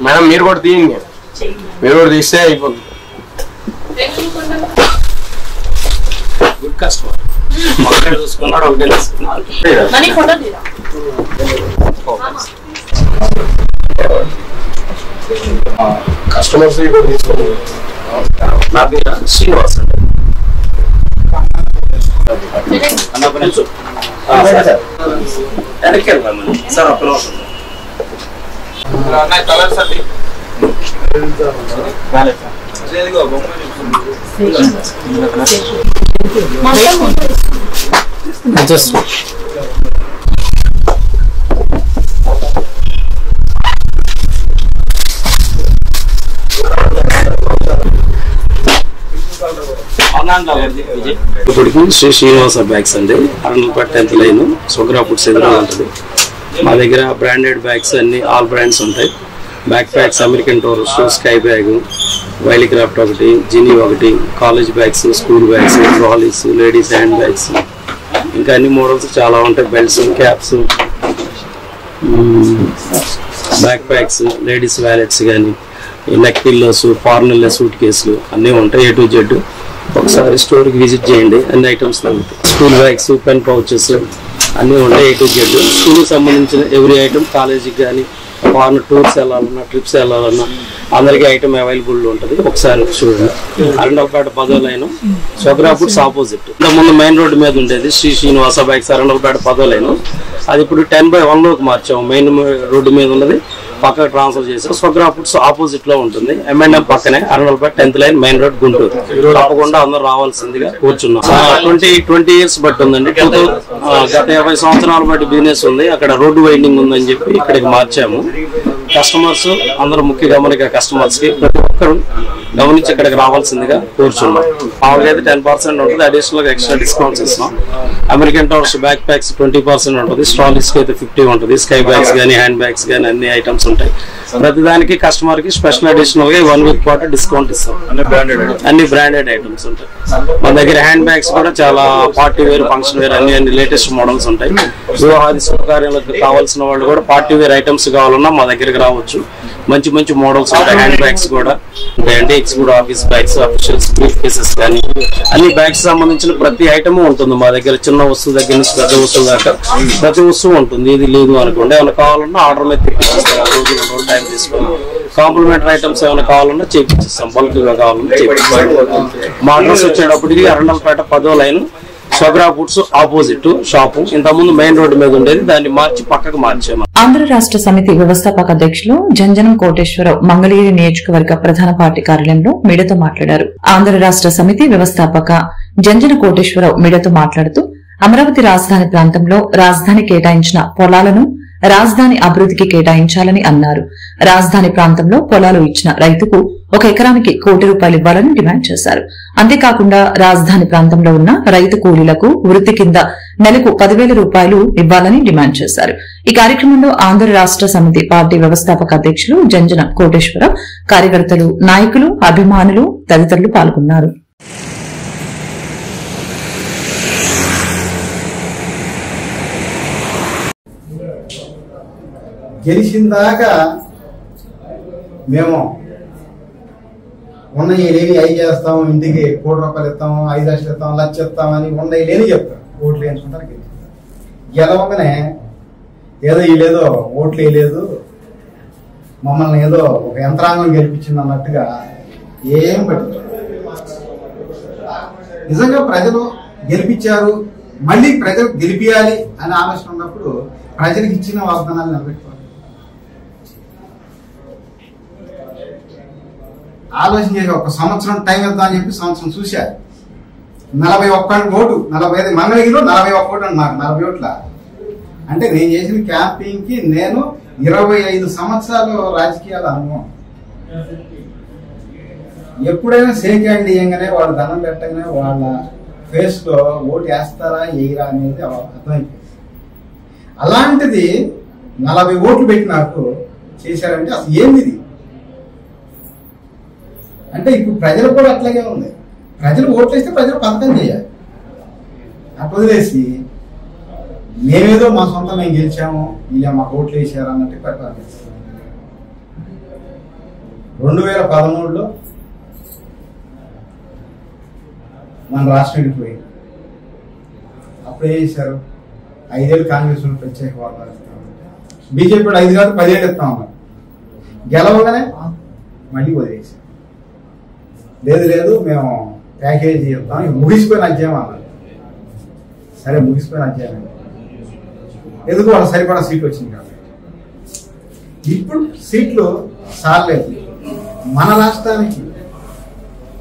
[SPEAKER 15] మేడం మీరు కూడా తీయండి. మీరు కూడా తీస్తే అయిపోతుంది. గుడ్ కస్టమర్ చూసుకున్నాడు. కస్టమర్స్ కూడా తీసుకోండి. నా పేరు శ్రీనివాస్ అండి. సార్ ఒక్క కలర్స్ అండి.
[SPEAKER 16] ఇప్పటికి శ్రీ శ్రీనివాస బ్యాగ్స్ అండి. Arundelpet 10th line Sughra foods ఎదురుగా ఉంటుంది. మా దగ్గర బ్రాండెడ్ బ్యాగ్స్ అన్ని ఆల్ బ్రాండ్స్ ఉంటాయి. Back packs, American tourist, sky bag, wily craft ఒకటి, జినీ ఒకటి, college bags, school bags, trolleys, ladies hand bags, ఇంకా అన్ని మోడల్స్ చాలా ఉంటాయి. Belts, caps, back packs, ladies wallets కానీ, నెక్ పిల్లోస్, ఫార్నల్ సూట్ కేసులు అన్నీ ఉంటాయి. A to Z ఒకసారి స్టోర్కి విజిట్ చేయండి, అన్ని ఐటమ్స్ ఉంటాయి. స్కూల్ బ్యాగ్స్, పెన్ పౌచెస్ అన్నీ ఉంటాయి. A to Z స్కూల్కి సంబంధించిన ఎవ్రీ ఐటమ్, కాలేజీకి కానీ ఫారెన్ టూర్స్ వెళ్ళాలన్నా, ట్రిప్స్ వెళ్ళాలన్నా అందరికీ ఐటమ్ అవైలబుల్ ఉంటుంది. ఒకసారి చూడండి. అరండల్పేట 10వ లైన్, సోగ్రా ఫుడ్స్ ఆపోజిట్. ఇంతకుముందు మెయిన్ రోడ్డు మీద ఉండేది శ్రీ శ్రీనివాస బ్యాగ్స్, అరండల్పేట 10వ లైన్. అది ఇప్పుడు 10/1లోకి మార్చాము. మెయిన్ రోడ్డు మీద ఉన్నది పక్కకు ట్రాన్స్ఫర్ చేసాం. సోగ్రా ఫుడ్స్ ఆపోజిట్ లో ఉంటుంది. M&M పక్కనే, Arundelpet 10th line, main road, Guntur. తప్పకుండా అందరూ రావాల్సిందిగా కూర్చున్నాం. 20 ఇయర్స్ బట్టి ఉందండి. గత 50 సంవత్సరాల బట్టి బిజినెస్ ఉంది. అక్కడ రోడ్డు వైండింగ్ ఉందని చెప్పి ఇక్కడికి మార్చాము. కస్టమర్స్ అందరూ ముఖ్య గమనిక కస్టమర్స్ కి ప్రతి ఒక్కరు గమనించి ఇక్కడికి రావాల్సిందిగా కూర్చున్నాం. మామూలుగా అయితే 10% ఉంటుంది. అడిషనల్ గా ఎక్స్ట్రా డిస్కౌంట్స్ ఇస్తున్నాం. అమెరికన్ టవర్స్ బ్యాక్ ప్యాక్స్ 20% ఉంటుంది. స్ట్రాలీస్ కి అయితే 50 ఉంటుంది. స్కై బ్యాగ్స్ కానీ, హ్యాండ్ బ్యాగ్స్ కానీ అన్ని ఐటమ్స్ ఉంటాయి. ప్రతిదానికి కస్టమర్ కి స్పెషల్ అడిషనల్ గా 1 వీక్ పాటు డిస్కౌంట్ ఇస్తాం. అన్ని బ్రాండెడ్ ఐటమ్స్ ఉంటాయి. మన దగ్గర హ్యాండ్ బ్యాగ్స్ కూడా చాలా పార్టీ వేర్, ఫంక్షన్ వేర్ అన్ని లేటెస్ట్ మోడల్స్ ఉంటాయి. వివాహాది శుభకార్యాలకు కావాల్సిన వాళ్ళు కూడా పార్టీ వేర్ ఐటమ్స్ కావాలన్నా మా దగ్గరికి రావచ్చు. మంచి మంచి మోడల్స్ ఉంటాయి. హ్యాండ్ బ్యాగ్స్ కూడా ఉంటాయండి. Executive office bags, officials brief cases కానీ అన్ని బ్యాగ్స్ సంబంధించిన ప్రతి ఐటమ్ ఉంటుంది మా దగ్గర. చిన్న వస్తువు దగ్గర నుంచి పెద్ద వస్తువు దాకా ప్రతి వస్తువు ఉంటుంది. ఇది లేదు అనుకోండి, ఏమైనా కావాలన్నా ఆర్డర్ మీద తెప్పించేస్తాం. రోజు టైం తీసుకొని కాంప్లిమెంటరీ ఐటమ్స్ ఏమైనా కావాలన్నా చేపించిస్తాం. బల్క్ గా కావాలన్నా చేపిస్తాం. మా అడ్రస్ వచ్చేటప్పటికి అరండల్పేట 10వ line, Sogra foods opposite shop. ఇంతకుముందు మెయిన్ రోడ్డు మీద ఉండేది, దాన్ని మార్చి పక్కకు మార్చాము.
[SPEAKER 2] ఆంధ్ర రాష్ట్ర సమితి వ్యవస్థాపక అధ్యక్షులు జంజనం కోటేశ్వరరావు మంగళగిరి నియోజకవర్గ ప్రధాన పార్టీ కార్యాలయంలో మీడియాతో మాట్లాడారు. ఆంధ్ర రాష్ట్ర సమితి వ్యవస్థాపక జంజన కోటేశ్వరరావు మీడియాతో మాట్లాడుతూ అమరావతి రాజధాని ప్రాంతంలో రాజధాని కేటాయించిన పొలాలను రాజధాని అభివృద్ధికి కేటాయించాలని అన్నారు. రాజధాని ప్రాంతంలో పొలాలు ఇచ్చిన రైతుకు 1 ఎకరానికి ₹1 కోటి ఇవ్వాలని డిమాండ్ చేశారు. అంతేకాకుండా రాజధాని ప్రాంతంలో ఉన్న రైతు కూలీలకు వృత్తి కింద నెలకు ₹10,000 ఇవ్వాలని డిమాండ్ చేశారు. ఈ కార్యక్రమంలో ఆంధ్ర రాష్ట్ర సమితి పార్టీ వ్యవస్థాపక అధ్యక్షులు జంజన కోటేశ్వరరావు, కార్యకర్తలు, నాయకులు, అభిమానులు తదితరులు పాల్గొన్నారు.
[SPEAKER 17] గెలిచిన దాకా మేము ఉన్నవి లేని అవి చేస్తాం, ఇంటికి ₹1 కోటి ఇస్తాం, 5 లక్షలు ఇస్తాం, 1 లక్ష ఇస్తామని ఉన్నవి లేని చెప్తాం. ఓట్లు వేయించుకుంటారు. గెలవగానే ఏదో వీళ్ళేదో ఓట్లు వేయలేదు, మమ్మల్ని ఏదో ఒక యంత్రాంగం గెలిపించింది అన్నట్టుగా ఏం పట్టింది. నిజంగా ప్రజలు గెలిపించారు, మళ్ళీ ప్రజలు గెలిపియాలి అనే ఆలోచన ఉన్నప్పుడు ప్రజలకు ఇచ్చిన వాగ్దానాలు నిలబెట్టుకోవాలి. ఆలోచన చేసి 1 సంవత్సరం టైం ఇద్దాం అని చెప్పి సంవత్సరం చూశారు. 41 ఓటు, 45 మంగళగిరిలో 41 ఓటు అన్నారు. 40 ఓట్ల అంటే నేను చేసిన క్యాంపింగ్ కి నేను 25 సంవత్సరాలు రాజకీయాల అనుభవం. ఎప్పుడైనా షేక్ హ్యాండ్ ఇయ్యంగానే వాళ్ళు దండం పెట్టగానే వాళ్ళ ఫేస్ లో ఓటు వేస్తారా వేయరా అనేది అర్థమైపోయింది. అలాంటిది 40 ఓట్లు పెట్టి నాకు చేశారంటే అసలు ఏంది ఇది? అంటే ఇప్పుడు ప్రజలు కూడా అట్లాగే ఉంది. ప్రజలు ఓట్లు వేస్తే ప్రజలు పథకం చేయాలి. అటు వదిలేసి మేమేదో మా సొంతం మేము గెలిచాము, ఇలా మాకు ఓట్లు వేసారు అన్నట్టు పరిపాలన. 2013లో మన రాష్ట్రం విడిపోయింది. అప్పుడు ఏం చేశారు? 5 ఏళ్ళు కాంగ్రెస్ ప్రత్యేక హోదా ఇస్తాం, బీజేపీ 5 కాదు 10 ఏళ్ళు ఇస్తాం అన్నారు. గెలవగానే మళ్ళీ వదిలేసారు. లేదు మేము ప్యాకేజీ ఇస్తాం, ముగిసిపోయిన అధ్యాయం అన్నారు. సరే ముగిసిపోయిన అధ్యాయం ఎందుకు వాళ్ళ సరిపడా సీట్లు వచ్చింది కాబట్టి. ఇప్పుడు సీట్లు సార్లేదు. మన రాష్ట్రానికి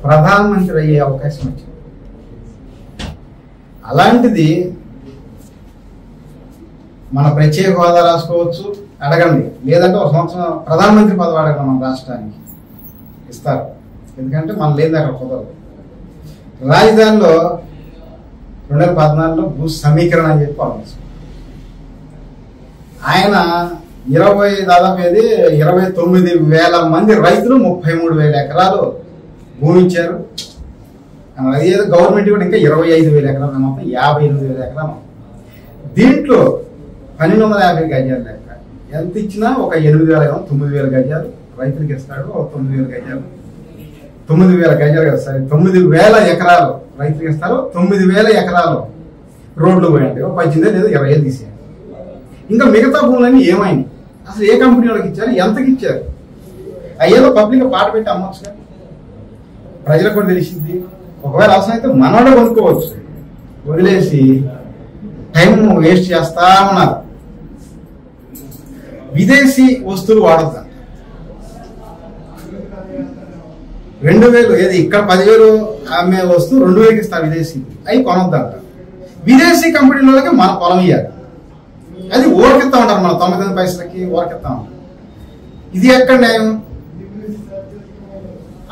[SPEAKER 17] ప్రధానమంత్రి అయ్యే అవకాశం వచ్చింది. అలాంటిది మన ప్రత్యేక హోదా రాసుకోవచ్చు, అడగండి. లేదంటే 1 సంవత్సరం ప్రధానమంత్రి పదవి అడగండి, మన రాష్ట్రానికి ఇస్తారు. ఎందుకంటే మనం లేదు అక్కడ కుదరదు. రాజధానిలో 2014లో భూ సమీకరణ అని చెప్పి ఆలోచించారు. ఆయన 29,000 మంది రైతులు 33,000 ఎకరాలు భూమి ఇచ్చారు. అదేదో గవర్నమెంట్ కూడా ఇంకా 25,000 ఎకరాలు, మొత్తం 58,000 ఎకరాలు. దీంట్లో 1250 గజాలు లెక్క ఎంత ఇచ్చినా ఒక 8,000 9,000 గజాలు రైతులకు ఇస్తాడు. ఒక 9,000 గజాలు 9,000 గజాలు కదా సార్, 9,000 ఎకరాలు రైతులకు ఇస్తారు. 9,000 ఎకరాలు రోడ్లు పోయండి, 18 లేదా 20 తీసేయండి. ఇంకా మిగతా భూములన్నీ ఏమైంది, అసలు ఏ కంపెనీ వాళ్ళకి ఇచ్చారు, ఎంతకి ఇచ్చారు? అయ్యేదో పబ్లిక్ పాట పెట్టి అమ్మొచ్చు కదా, ప్రజలకు కూడా తెలిసింది. ఒకవేళ అవసరం అయితే మనోడే కొనుక్కోవచ్చు, వదిలేసి టైం వేస్ట్ చేస్తా ఉన్నారు. విదేశీ వస్తువులు వాడద్దు. 2,000 ఏది ఇక్కడ 10,000 అమ్మే వస్తువు 2,000 ఇస్తారు విదేశీ, అవి కొనొద్దంట. విదేశీ కంపెనీల వాళ్ళకి మన పొలం ఇవ్వాలి, అది ఓరకిస్తా ఉంటారు. మన 99 పైసలకి ఓరకిస్తా ఉంటారు. ఇది ఎక్కడ న్యాయం?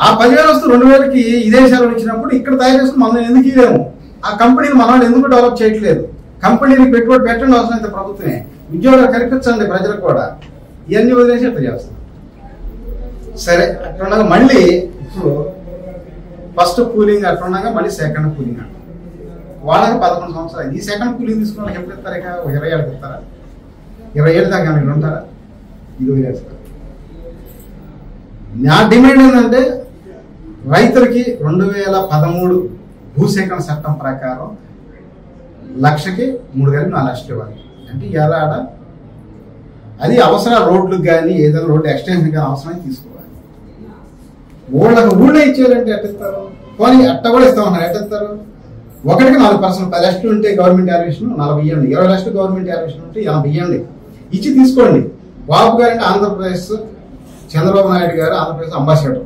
[SPEAKER 17] ఆ 10,000 వస్తువు 2,000కి విదేశాలు ఇచ్చినప్పుడు ఇక్కడ తయారు చేసుకుని మనం ఎందుకు ఇవ్వలేము? ఆ కంపెనీలు మన వాళ్ళు ఎందుకు డెవలప్ చేయట్లేదు? కంపెనీలకు పెట్టుబడి పెట్టండి, అవసరం అయితే ప్రభుత్వమే, ఉద్యోగాలు కల్పించండి ప్రజలకు కూడా. ఇవన్నీ వదిలేసి అట్లా చేస్తాం. సరే అట్లుండగా మళ్ళీ ఇప్పుడు ఫస్ట్ కూలింగ్ అట్లుండగా మళ్ళీ సెకండ్ కూలింగ్ అంట. వాళ్ళకి 11 సంవత్సరాలు. ఈ సెకండ్ కూలింగ్ తీసుకున్న వాళ్ళకి ఎప్పుడు ఇస్తారు? ఇక 20 ఏళ్ళకి ఇస్తారా? 20 ఏళ్ళు దాకా మీరు ఉంటారా? ఇది వదిలేస్తారు. నా డిమాండ్ ఏంటంటే రైతులకి 2013 భూసేకరణ చట్టం ప్రకారం లక్షకి 3 కలిపి 4 లక్షలు ఇవ్వాలి. అంటే ఎలా ఆడ అది అవసరం, రోడ్లకు కానీ ఏదైనా రోడ్డు ఎక్స్టెన్షన్ కానీ అవసరమని తీసుకోవాలి. ఊళ్ళో ఇచ్చేయాలంటే ఎట్టిస్తారు? పోనీ అట్ట కూడా ఇస్తామన్నారు, ఎట్టిస్తారు? 1కి 4%, 10 లక్షలు ఉంటే గవర్నమెంట్ యాల్యుయేషన్ 40 ఇవ్వండి, 20 లక్షలు గవర్నమెంట్ యాల్యుయేషన్ ఉంటే 80 ఇవ్వండి, ఇచ్చి తీసుకోండి. బాబు గారు అంటే ఆంధ్రప్రదేశ్, చంద్రబాబు నాయుడు గారు ఆంధ్రప్రదేశ్ అంబాసిడర్,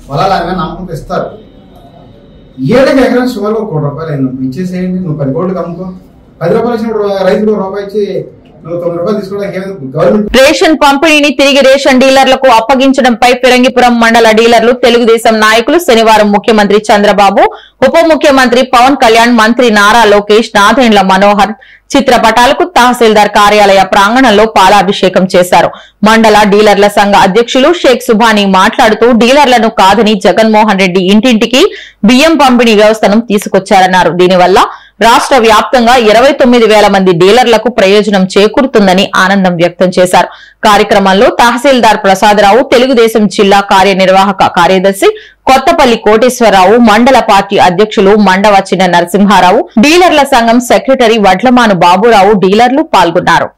[SPEAKER 17] వాళ్ళ ఆయన నమ్మకం ఇస్తారు. 7 ఎకరానికి సుమారు 1 కోటి రూపాయలు అయింది, నువ్వు ఇచ్చేసేయండి. నువ్వు 10 కోట్లకు అమ్ముకో. 10 రూపాయలు ఇచ్చినప్పుడు రైతులు రూపాయి ఇచ్చి నువ్వు 9 రూపాయలు తీసుకోవడానికి గవర్నమెంట్.
[SPEAKER 2] రేషన్ పంపిణీని తిరిగి రేషన్ డీలర్లకు అప్పగించడంపై ఫిరంగిపురం మండల డీలర్లు తెలుగుదేశం నాయకులు శనివారం ముఖ్యమంత్రి చంద్రబాబు, ఉప ముఖ్యమంత్రి పవన్ కళ్యాణ్, మంత్రి నారా లోకేష్, నాదెండ్ల మనోహర్ చిత్రపటాలకు తహసీల్దార్ కార్యాలయ ప్రాంగణంలో పాలాభిషేకం చేశారు. మండల డీలర్ల సంఘ అధ్యక్షులు షేక్ సుబానీ మాట్లాడుతూ డీలర్లను కాదని జగన్మోహన్ రెడ్డి ఇంటింటికి బియ్యం పంపిణీ వ్యవస్థను తీసుకొచ్చారన్నారు. దీనివల్ల రాష్ట్ర వ్యాప్తంగా 29,000 మంది డీలర్లకు ప్రయోజనం చేకూరుతుందని ఆనందం వ్యక్తం చేశారు. కార్యక్రమంలో తహసీల్దార్ ప్రసాదరావు, తెలుగుదేశం జిల్లా కార్యనిర్వాహక కార్యదర్శి కొత్తపల్లి కోటేశ్వరరావు, మండల పార్టీ అధ్యక్షులు మండవ చిన్న నరసింహారావు, డీలర్ల సంఘం సెక్రటరీ వడ్లమాను బాబురావు, డీలర్లు పాల్గొన్నారు.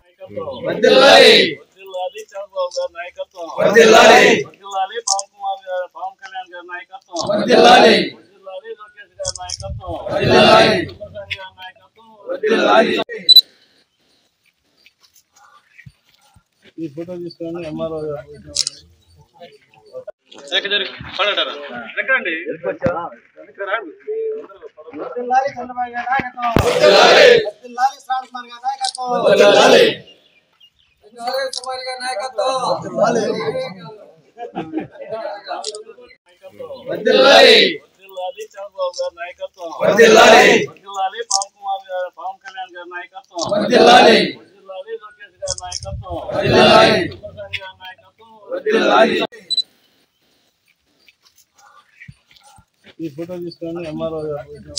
[SPEAKER 18] ఈ ఫోటో తీసుకొని ఎంఆర్ఓ చంద్రబాబు గారి నాయకత్వం, పవన్ కళ్యాణ్ గారి నాయకత్వం, లోకేష్ గారి నాయకత్వం, ఈ ఫోటో తీసుకొని ఎంఆర్ఓ నాయకత్వం.